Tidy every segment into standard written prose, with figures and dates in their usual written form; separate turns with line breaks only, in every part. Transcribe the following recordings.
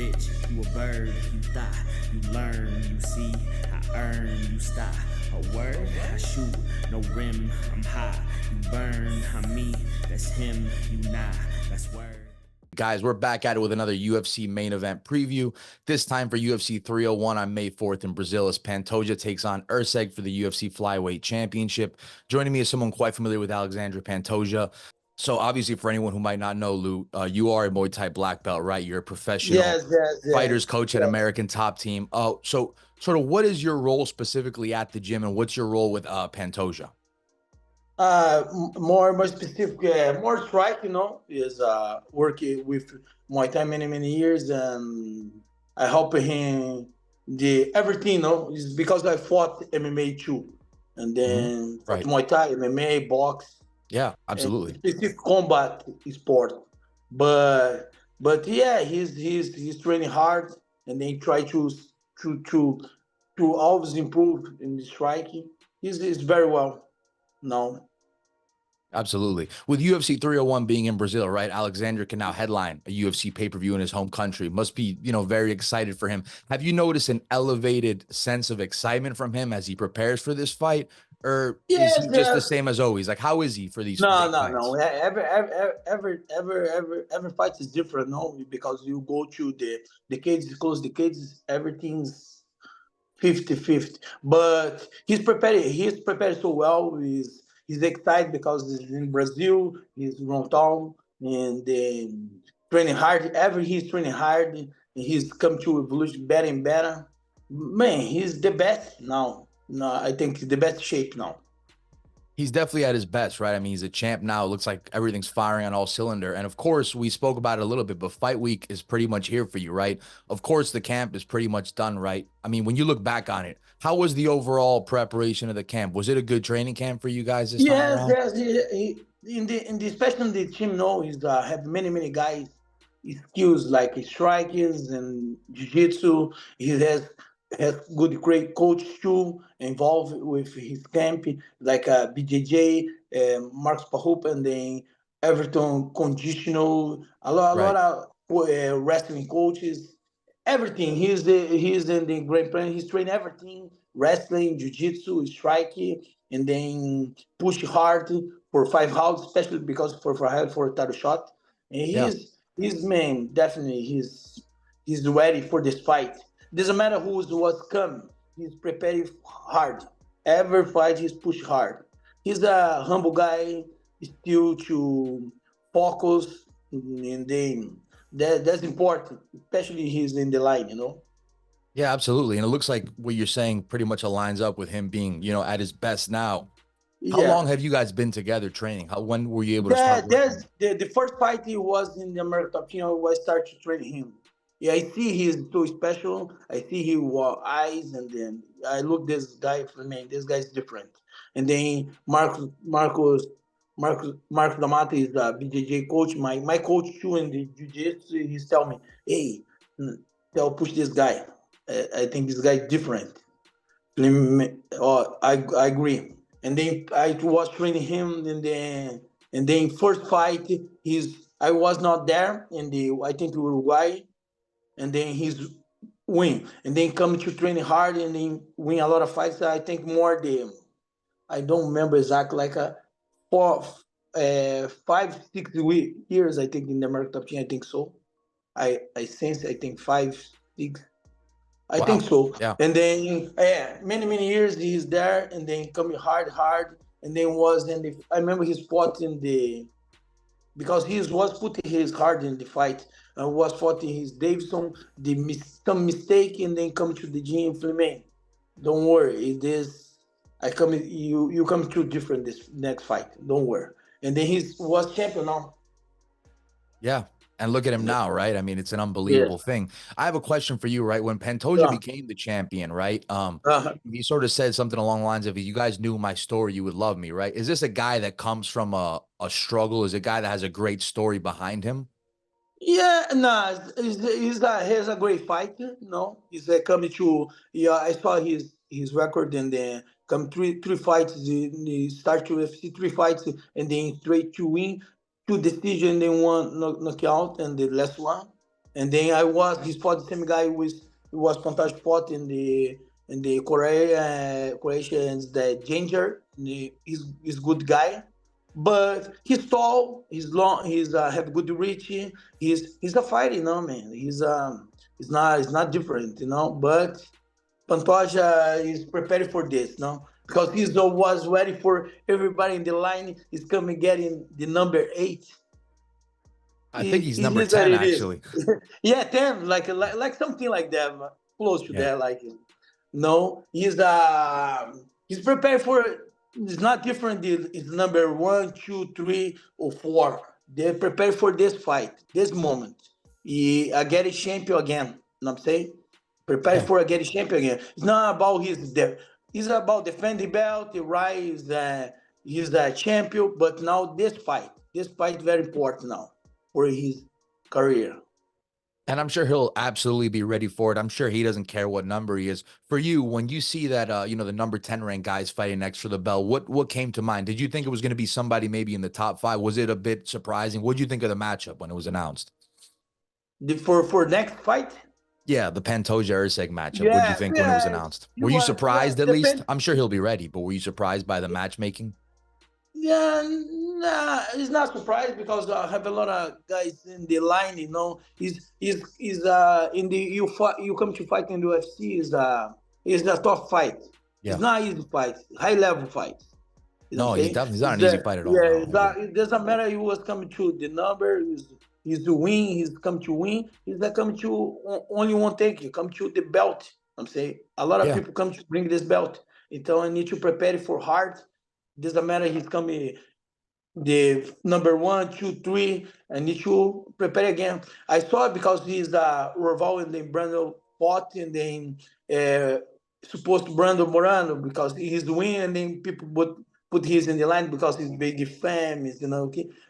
bitch, you a bird, you thigh, you learn, you see, I earn, you stop. A word, I shoot, no rim, I'm high, you burn, I'm me, that's him, you nah, that's word.
Guys, we're back at it with another UFC main event preview. This time for UFC 301 on May 4th in Brazil as Pantoja takes on Erceg for the UFC Flyweight Championship. Joining me is someone quite familiar with Alexandre Pantoja. So obviously for anyone who might not know, Lou, you are a Muay Thai black belt, right? You're a professional fighters coach at American Top Team. So sort of what is your role specifically at the gym and what's your role with Pantoja?
More specific, more strike, is working with Muay Thai many years, and I help him everything, is because I fought MMA too, and then
Right.
Muay Thai, MMA, box,
Yeah, absolutely.
specific combat sport, but yeah, he's training hard, and then try to always improve in the striking. He's very well now.
Absolutely. With UFC 301 being in Brazil, right? Alexandre can now headline a UFC pay-per-view in his home country. Must be, very excited for him. Have you noticed an elevated sense of excitement from him as he prepares for this fight? Or is he just the same as always? Like, how is he for these fights?
No. Every fight is different, no? Because you go to the cage, close the cages, everything's 50-50. But he's prepared so well. He's excited because he's in Brazil, he's hometown, and then training hard. He's training hard, and he's come to evolution better and better. Man, he's the best now. No, I think he's the best shape now.
He's definitely at his best, right? I mean, he's a champ now. It looks like everything's firing on all cylinder. And of course, we spoke about it a little bit, but fight week is pretty much here for you, right? Of course, the camp is pretty much done, right? I mean, when you look back on it, how was the overall preparation of the camp? Was it a good training camp for you guys this time around?
Yes. In the especially the team now is have many guys skills like strikers and jiu-jitsu. He has good great coach too involved with his camp like BJJ, Marcos Pahup, and then Everton conditional a lot of wrestling coaches. Everything. He's in the great plan. He's trained everything: wrestling, jiu-jitsu, striking, and then push hard for 5 rounds, especially because for a title shot. And he's man, definitely he's ready for this fight. Doesn't matter what's coming. He's preparing hard. Every fight he's push hard. He's a humble guy, still to focus, and then that's important, especially he's in the line,
Yeah, absolutely. And it looks like what you're saying pretty much aligns up with him being, at his best now. How long have you guys been together training? When were you able to start?
The first fight he was in the American Top Team, I started to train him. Yeah, I see he's so special. I see he was eyes, and then I look this guy for me. This guy's different. And then Marcos D'Amato is the BJJ coach. My coach too in the jiu-jitsu. He's telling me, hey, push this guy. I think this guy is different. I agree. And then I was training him, and then first fight I was not there in I think Uruguay, and then he's win, and then come to training hard, and then win a lot of fights. I think more I don't remember exactly, like 5, 6 years. I think in the American Top Team. I think so. I think 5, 6. I think so.
Yeah.
And then many years he's there, and then coming hard, and then I remember he fought because he was putting his heart in the fight, and was fighting his Davidson, some mistake, and then come to the gym for me. Don't worry, you come to different this next fight. Don't worry. And then he was champion now.
Yeah. And look at him now, right? I mean, it's an unbelievable thing. I have a question for you, right? When Pantoja became the champion, right? He sort of said something along the lines of, "You guys knew my story, you would love me," right? Is this a guy that comes from a struggle? Is a guy that has a great story behind him?
Yeah, no, he's a great fighter. No, he's coming to. Yeah, I saw his record, and then come three fights. He start to UFC 3 fights, and then straight to win, 2 decision, then 1 knockout, and the last one. And then he fought the same guy who was Pantoja fought in the Croatians, the Ginger. He's good guy, but he's tall, he's long, he's have good reach. He's a fighter, man. He's not different, But Pantoja is prepared for this, because he was ready for everybody in the line. He's coming getting the number 8.
I think he's number 10, actually.
Yeah, 10, like something like that, close to that. Like, no, he's prepared for it. It's not different. It's number 1, 2, 3, or 4. They're prepared for this fight, this moment. I get a champion again. You know what I'm saying? Prepare for a get a champion again. It's not about It's about defending belt. The rise. He's a champion, but now this fight very important now for his career.
And I'm sure he'll absolutely be ready for it. I'm sure he doesn't care what number he is. For you, when you see that, the number 10 ranked guys fighting next for the belt, what came to mind? Did you think it was going to be somebody maybe in the top 5? Was it a bit surprising? What did you think of the matchup when it was announced?
For next fight?
Yeah, the Pantoja-Erceg matchup. What did you think when it was announced? Were you surprised at least? I'm ssure he'll be ready, but were you surprised by the matchmaking?
Yeah, nah, he's not surprised because I have a lot of guys in the line. He's in the you come to fight in the UFC is a tough fight. Yeah. It's not easy fight, high level fight.
No, he's not an easy fight at all.
Yeah, it doesn't matter. He was coming to the number. He's to win. He's come to win. He's not coming to only one thing. He come to the belt. I'm saying a lot of people come to bring this belt. So I need to prepare it for hard. Doesn't matter. He's coming the number 1, 2, 3. I need to prepare again. I saw it because he's rival in the Brando fought and then supposed to Brando Morano because he's the win and then people put his in the line because he's big famous,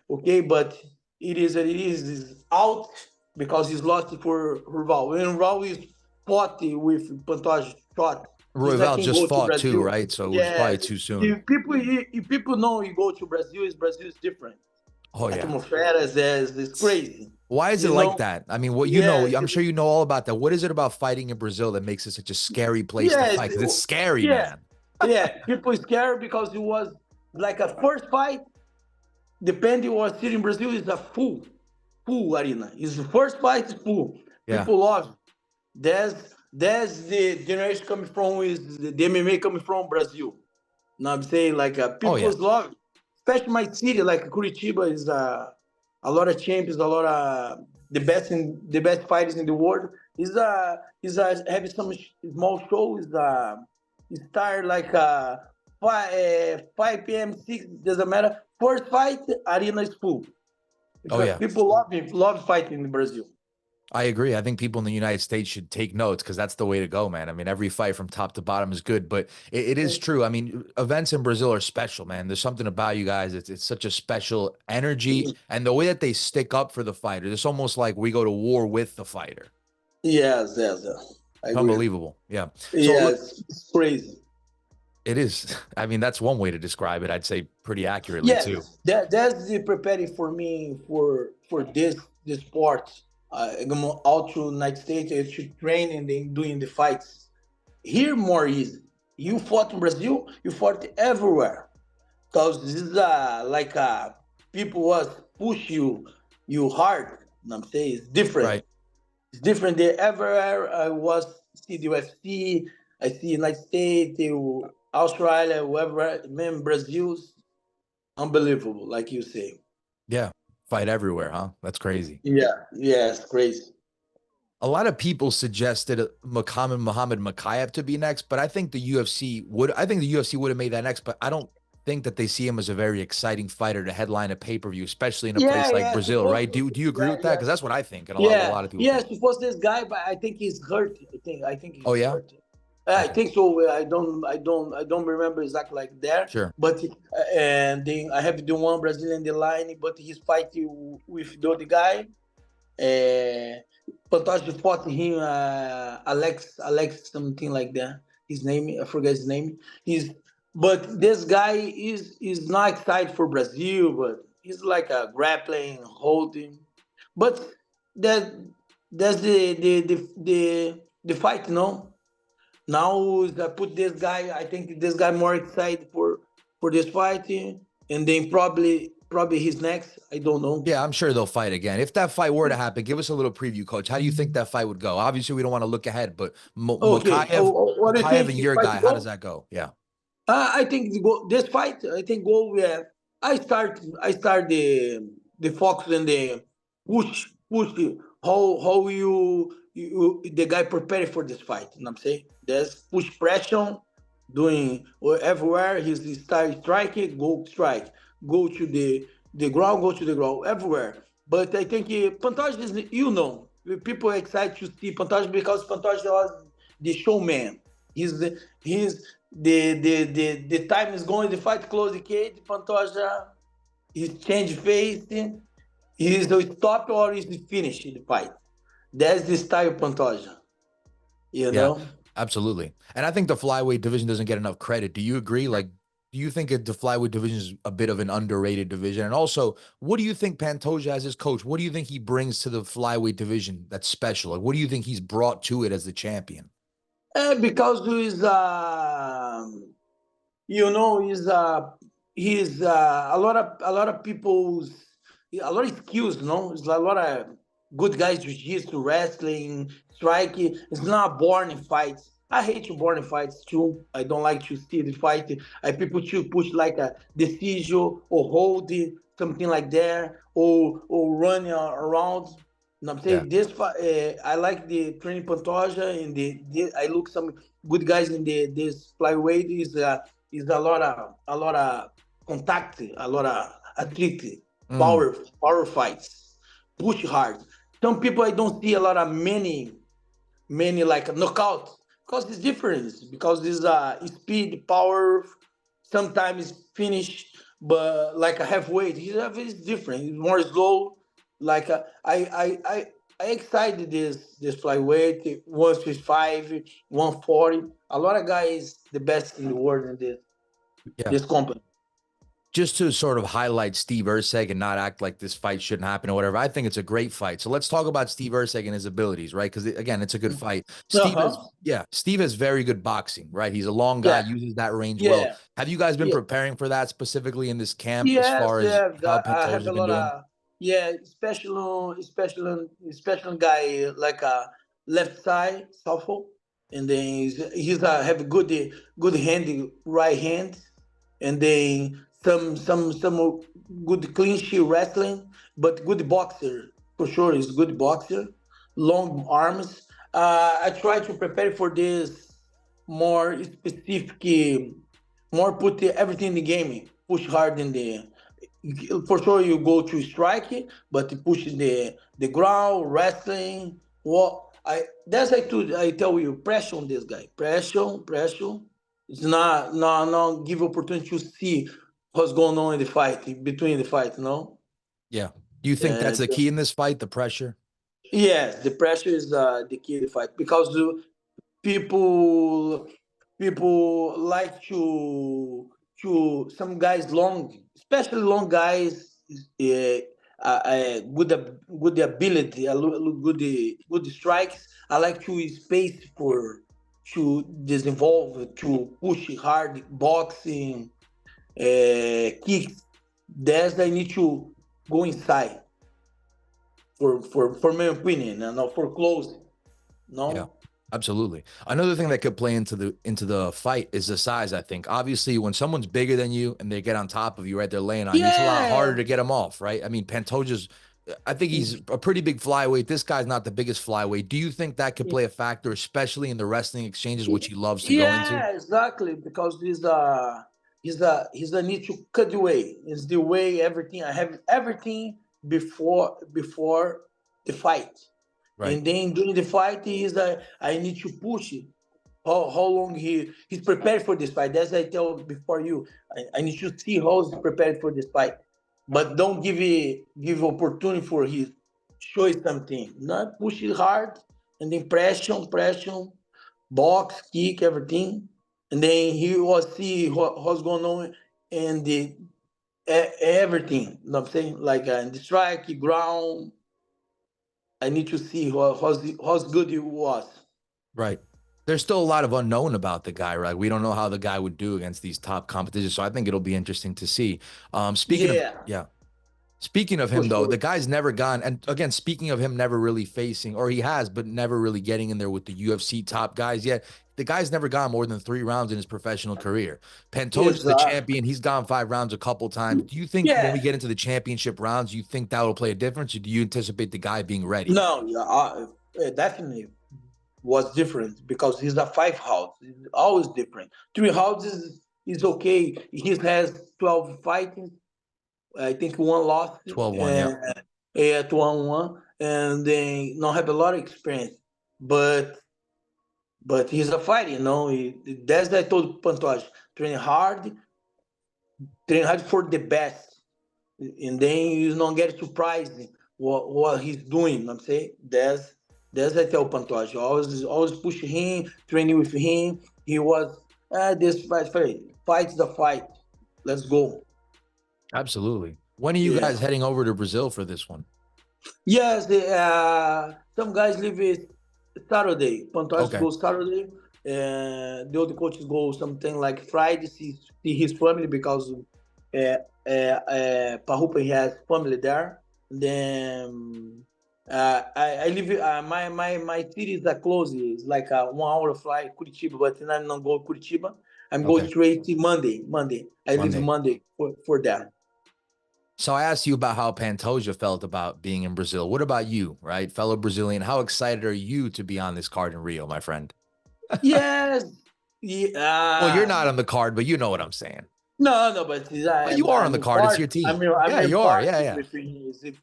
okay, but it is he's out because he's lost for rival. When rival is fought with Pantoja shot.
Royval just fought too, right? So it was probably too soon.
If people know you go to Brazil is different.
Oh, yeah.
Atmosphere is crazy.
Why is it like that? I mean, I'm sure you know all about that. What is it about fighting in Brazil that makes it such a scary place to fight? Because it's scary, man.
Yeah, people are scared because it was like a first fight. Depending on what city in Brazil, is a full arena. It's the first fight is full.
Yeah.
People love it. That's the generation coming from is the MMA coming from Brazil. Now I'm saying people love, especially my city like Curitiba is a lot of champions, a lot of the best fighters in the world. Is having some small show. It start like 5 p.m. 6 doesn't matter. First fight arena is full. Because people love fighting in Brazil.
I agree. I think people in the United States should take notes because that's the way to go, man. I mean, every fight from top to bottom is good, but it is true. I mean, events in Brazil are special, man. There's something about you guys. It's such a special energy, and the way that they stick up for the fighter, it's almost like we go to war with the fighter.
Yes.
Unbelievable. Yeah. So
it's crazy.
It is. I mean, that's one way to describe it. I'd say pretty accurately too.
That's the preparing for me for this sport. I'm out to United States to train and then doing the fights. Here more easy. You fought in Brazil, you fought everywhere. Because this is people was push you hard. You know what I'm saying? It's different.
Right.
It's different than everywhere I was see the UFC, I see United States, Australia, wherever. Man, Brazil's unbelievable, like you say.
Yeah. Fight everywhere, huh? That's crazy.
Yeah, it's crazy.
A lot of people suggested Muhammad Mokaev to be next, but I think the UFC would have made that next, but I don't think that they see him as a very exciting fighter to headline a pay-per-view, especially in a place like Brazil, right? Do you agree with that? Because that's what I think. And a lot of people think.
Supposed this guy, but I think he's hurt. I think he's hurt. I think so. I don't remember exactly like that.
Sure.
But and then I have the one Brazilian in the line, but he's fighting with the other guy. Pantoja fought him, Alex, something like that. His name, I forget his name. But this guy is not excited for Brazil, but he's like a grappling, holding. But that that's the fight, no? Now I put this guy. I think this guy more excited for this fight, and then probably his next. I don't know.
Yeah, I'm sure they'll fight again. If that fight were to happen, give us a little preview, coach. How do you think that fight would go? Obviously, we don't want to look ahead, but
Okay, what do you
Mokaev
think?
and your
Fight
guy, how does
go?
that go? Yeah.
I think this fight. I think go. Yeah, I start the focus and the push how you the guy prepared for this fight. You know what I'm saying? There's push pressure, doing everywhere. He's start striking, go strike, go to the ground, go to the ground, everywhere. But I think Pantoja is, people are excited to see Pantoja because Pantoja was the showman. The time is going, the fight close the cage, Pantoja, he change face, he's a stop or he's finished the fight. That's the style of Pantoja, you
Yeah,
know?
absolutely. And I think the flyweight division doesn't get enough credit. Do you agree? Like, do you think the flyweight division is a bit of an underrated division? And also, what do you think Pantoja as his coach, what do you think he brings to the flyweight division that's special? Like, what do you think he's brought to it as the champion?
Because he's, he's a lot of people's a lot of skills, no? It's a lot of good guys, jiu-jitsu, wrestling, striking. It's not born in fights. I hate to born in fights too. I don't like to see the fight. I people to push like a decision or hold it, something like that, or run around. You know what I'm
Yeah.
saying? I like the training Pantoja and I look some good guys in this flyweight is a lot of contact, a lot of athlete,
Mm,
power fights, push hard. Some people I don't see a lot of many like knockout because it's different because it's speed, power, sometimes finish, but like a halfweight, it's different. It's more slow. Like I excited this flyweight 155, 140. A lot of guys the best in the world in
yeah.
this company.
Just to sort of highlight Steve Erceg and not act like this fight shouldn't happen or whatever, I think it's a great fight. So let's talk about Steve Erceg and his abilities, right? Because again, it's a good fight.
Uh-huh.
Steve has very good boxing, right? He's a long guy,
Yeah,
uses that range well.
yeah,
Have you guys been
yeah.
preparing for that specifically in this camp as
Yes,
far as
yeah,
how
I have
Pantoja's
a
been
lot
doing?
of special guy like a left side southpaw, and then he's have a good hand, right hand, and then some good clinch wrestling, but good boxer for sure. He's good boxer, long arms. I try to prepare for this more specific, more put everything in the game, push hard in the for sure you go to strike, but you push the ground, wrestling. What I tell you, pressure on this guy, pressure. It's not give opportunity to see what's going on in the fight between the fight. No,
Yeah. Do you think that's
uh,
the key in this fight, the pressure?
yes, the pressure is the key to the fight because people people like to some guys long, especially long guys, uh, good ability, good strikes. I like to space for to disinvolve, to push hard boxing, kicks. That's I need to go inside for my opinion, and not for closing.
Yeah,
No.
absolutely. Another thing that could play into the fight is the size, I think. Obviously, when someone's bigger than you and they get on top of you, right, they're laying on you, it's a lot harder
Yeah.
to get them off, right? I mean, Pantoja's, I think he's a pretty big flyweight. This guy's not the biggest flyweight. Do you think that could play a factor, especially in the wrestling exchanges, which he loves to go into?
Yeah, exactly. Because he's a need to cut the way. It's the way everything I have everything before the fight,
Right.
and then during the fight I need to push it. How long he's prepared for this fight? As I tell before you, I need to see how he's prepared for this fight, but don't give opportunity for he show something. Not push it hard and then pressure, box, kick, everything, and then he will see what's going on and everything. You know what I'm saying? Like in the strike, ground. I need to see how's good he was.
Right. There's still a lot of unknown about the guy, right? We don't know how the guy would do against these top competitions. So I think it'll be interesting to see.
Yeah,
Speaking of
for
him, though,
sure.
the guy's never gone. And again, speaking of him never really facing, or he has, but never really getting in there with the UFC top guys yet. The guy's never gone more than 3 rounds in his professional career. Pantoja's the
Exactly.
champion. He's gone 5 rounds a couple times. Do you think when we
Yeah.
get into the championship rounds, you think that will play a difference? Or do you anticipate the guy being ready?
No, yeah, definitely was different because he's a 5 rounds. It's always different. 3 rounds is okay. He has 12 fighting. I think one lost,
12-1, yeah.
at 1-1, and they not have a lot of experience. But he's a fighter, you know. That's what I told Pantoja. Train hard for the best, and then you don't get surprised what he's doing. You know what I'm saying that's what I tell Pantoja. Always push him, training with him. He was this fight's the fight. Let's go.
Absolutely. When are you
Yeah.
guys heading over to Brazil for this one?
Yes, some guys leave it Saturday. Pantoja
Okay.
goes Saturday. The other coaches go something like Friday, see his family because Pahupa has family there. Then I live. My city is close. It's like a 1 hour flight Curitiba, but then I'm not going Curitiba. I'm going
Okay.
straight to Monday. I leave
Monday.
Monday for that.
So I asked you about how Pantoja felt about being in Brazil. What about you, right? Fellow Brazilian, how excited are you to be on this card in Rio, my friend?
Yes. Yeah.
Well, you're not on the card, but you know what I'm saying.
No, but
you are on the card. It's your team. Yeah, you are. Yeah.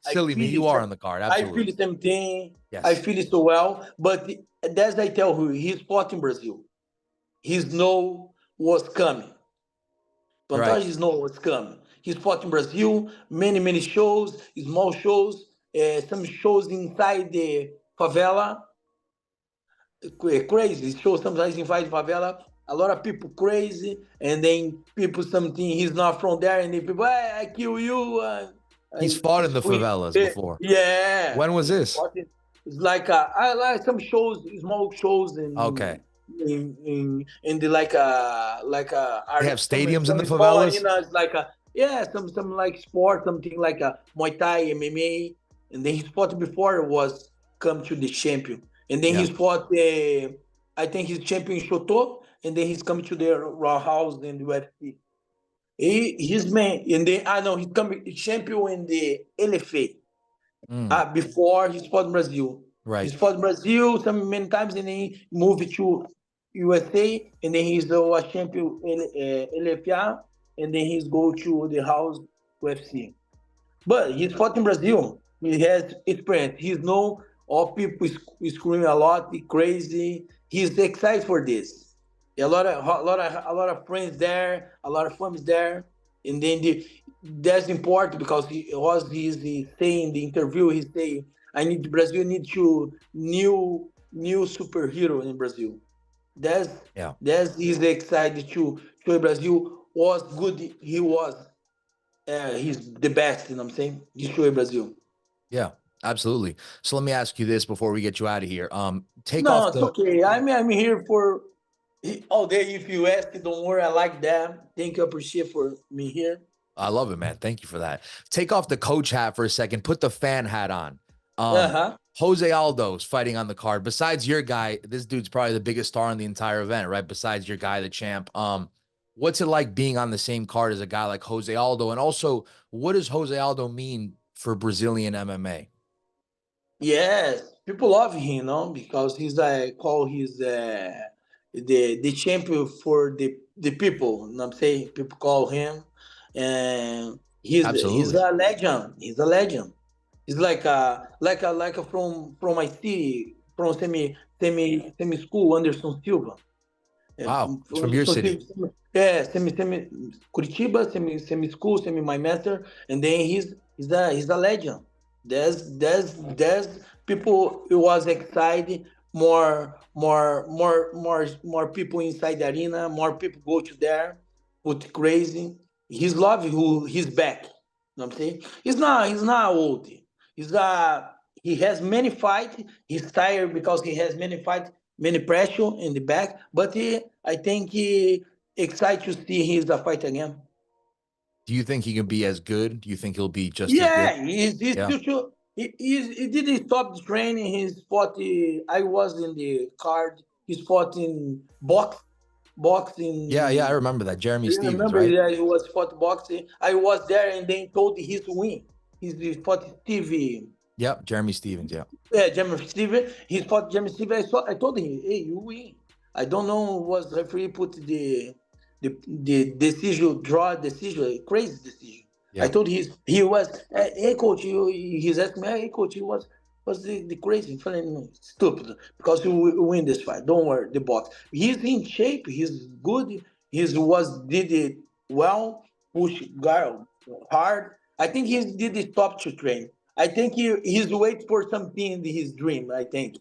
Silly me. You are on the card.
I
Absolutely.
feel the same thing.
Yes.
I feel it so well. But that's I tell you, he's fought in Brazil. He's know what's coming. Pantoja
Right.
is know what's coming. He's fought in Brazil, many shows, small shows, some shows inside the favela. Crazy shows sometimes inside favela. A lot of people crazy, and then people something he's not from there, and then people, hey, I kill you.
He's fought in the favelas before.
Yeah.
When was this?
It's like I like some shows, small shows, in
Okay.
in the like
They have stadiums in the
small
favelas?
arenas, like some like sport, something like a Muay Thai, MMA, and then he fought before was come to the champion, and then
Yeah.
he's fought I think he's champion Shoto, and then he's coming to the Raw House and the UFC. He's man, and then I know he's coming champion in the LFA. Before he fought in Brazil.
Right.
He's fought in Brazil some many times, and then he moved to USA, and then he's a champion LFA, and then he's go to the house UFC. But he's fought in Brazil. He has experience. He's known all people screaming a lot, crazy. He's excited for this. A lot of friends there, a lot of families there, and then that's important because he's saying in the interview. He say, Brazil need to new superhero in Brazil. That's he's excited to show Brazil was good. He was he's the best. You know what I'm saying? He show Brazil.
Yeah. Absolutely. So let me ask you this before we get you out of here.
It's okay. I'm here for all day. If you ask, don't worry. I like that. Thank you. Appreciate for me here.
I love it, man. Thank you for that. Take off the coach hat for a second. Put the fan hat on. Jose Aldo's fighting on the card. Besides your guy, this dude's probably the biggest star in the entire event, right? Besides your guy, the champ. What's it like being on the same card as a guy like Jose Aldo? And also, what does Jose Aldo mean for Brazilian MMA?
Yes, people love him, you know, because he's the champion for the people. You know what I'm saying? People call him, and he's a legend. He's a legend. He's like from my city, from semi school, Anderson Silva.
Wow, it's from your city.
Semi Curitiba, semi school, semi my master, and then he's a legend. There's people who was excited. More people inside the arena. More people go to there. Put crazy. He's loving who he's back. You know what I'm saying? He's not old. He's he has many fights. He's tired because he has many fights, many pressure in the back. But I think he excited to see his fight again.
Do you think he can be as good? Do you think he'll be just as
Yeah,
good?
he's
Yeah.
future. He didn't stop the training. He's fought. I was in the card. He's fought in boxing.
Yeah, I remember that. Jeremy
I
Stevens,
remember
right?
that he was fought boxing. I was there and they told his win. He fought Steve.
Yep, Jeremy Stevens, yeah.
Yeah, Jeremy Stevens. He fought Jeremy Stevens. I told him, hey, you win. I don't know what referee put the decision, draw decision, crazy decision.
Yeah.
I told he was, hey coach, he's asking me, hey coach, he was the crazy, stupid, because you win this fight. Don't worry, the box. He's in shape. He's good. Did it well. Push guard hard. I think he did the top to train. I think he's waiting for something in his dream. I think.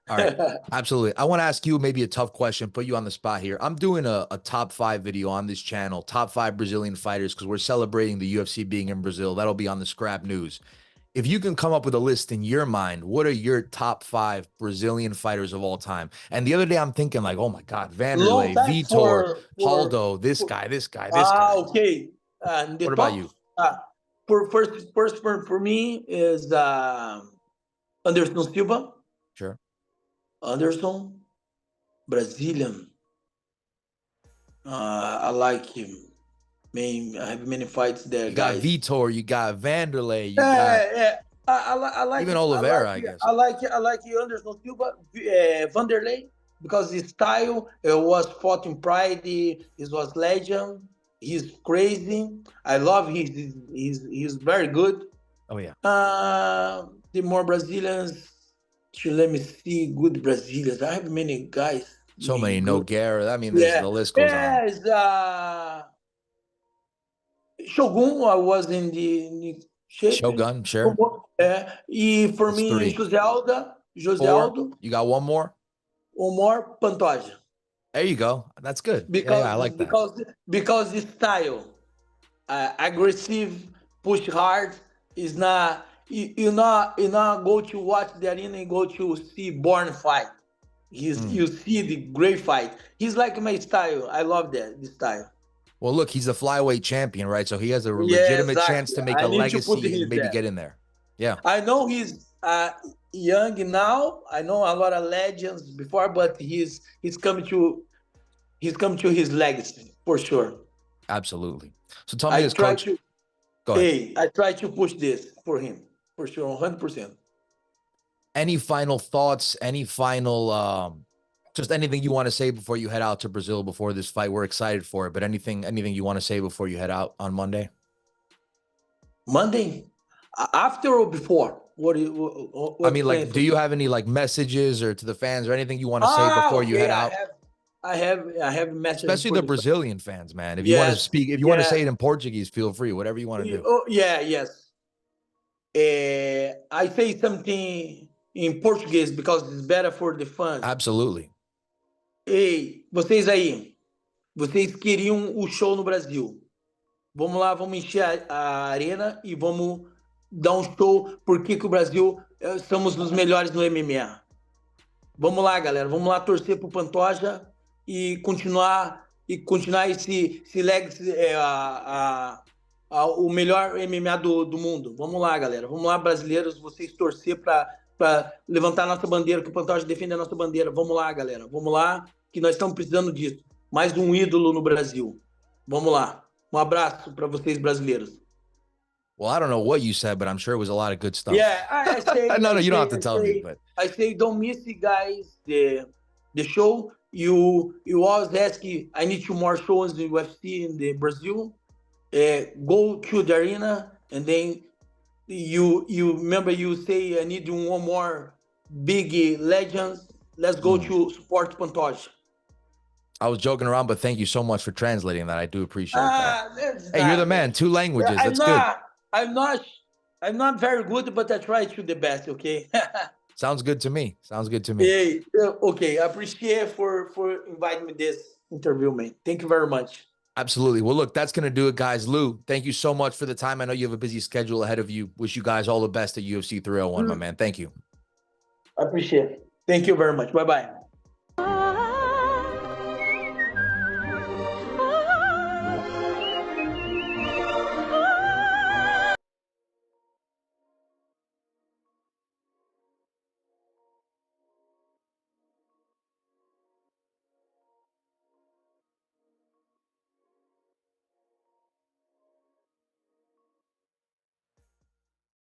All right, absolutely. I want to ask you maybe a tough question, put you on the spot here. I'm doing a top 5 video on this channel, top 5 Brazilian fighters, because we're celebrating the UFC being in Brazil. That'll be on the Scrap News. If you can come up with a list in your mind, what are your top 5 Brazilian fighters of all time? And the other day I'm thinking like, oh my God, Vanderlei, Vitor, Aldo, this guy.
Okay.
What about you?
First for me is Anderson Silva.
Sure.
Anderson, Brazilian. I like him. I have many fights there.
You got Vitor, you got Vanderlei, you
got. I like
even Oliveira. I guess.
I like Anderson Silva, Vanderlei, because his style was fought in pride. He was legend. He's crazy. I love he's very good.
Oh yeah.
The more Brazilians. Let me see good Brazilians. I have many guys.
So many Nogueira. I mean, the list goes on.
Shogun, I was in the shape.
Shogun, sure.
For me, Jose Aldo.
You got one more?
One more, Pantoja.
There you go. That's good.
Because,
I like that.
Because the style, aggressive, push hard, is not. You not go to watch the arena and go to see born fight. You see the great fight. He's like my style. I love the style.
Well, look, he's a flyweight champion, right? So he has a legitimate chance to make a legacy and maybe get in there. Yeah.
I know he's young now. I know a lot of legends before, but he's coming to his legacy for sure.
Absolutely. So tell me this, coach. Go ahead.
Hey, I try to push this for him. For sure, 100%.
Any final thoughts? Any final, just anything you want to say before you head out to Brazil before this fight? We're excited for it, but anything you want to say before you head out on Monday?
Monday, after or before? What
I mean, like, do you have any like messages or to the fans or anything you want to say before you head out?
I have messages,
especially the Brazilian fans, man. If you want to speak, if you want to say it in Portuguese, feel free. Whatever you want to do.
Oh yeah, yes. I say something in Portuguese because it's better for the fans.
Absolutely.
Ei, vocês aí, vocês queriam o show no Brasil. Vamos lá, vamos encher a arena e vamos dar um show porque que o Brasil somos os melhores no MMA. Vamos lá, galera, vamos lá torcer pro Pantoja e continuar esse legacy, o melhor MMA do mundo. Vamos lá, galera. Vamos lá, brasileiros, vocês torcer para levantar a nossa bandeira, que o Pantoja defenda a nossa bandeira. Vamos lá, galera. Vamos lá, que nós estamos precisando disso. Mais um ídolo no Brasil. Vamos lá. Um abraço para vocês, brasileiros.
Well, I don't know what you said, but I'm sure it was a lot of good stuff.
Yeah, I say...
no, you don't have to tell me, but...
I say, don't miss it, guys, the show. You always ask, I need 2 more shows in the UFC in the Brazil. Go to the arena, and then you remember you say I need 1 more big legends. Let's go to support Pantoja.
I was joking around, but thank you so much for translating that. I do appreciate that. Hey, you're the man. 2 languages. That's good.
I'm not very good, but I try to the best. Okay.
Sounds good to me.
Hey, okay. I appreciate for inviting me this interview, man. Thank you very much.
Absolutely. Well, look, that's going to do it, guys. Lou, thank you so much for the time. I know you have a busy schedule ahead of you. Wish you guys all the best at UFC 301, my man. Thank you.
I appreciate it. Thank you very much. Bye-bye.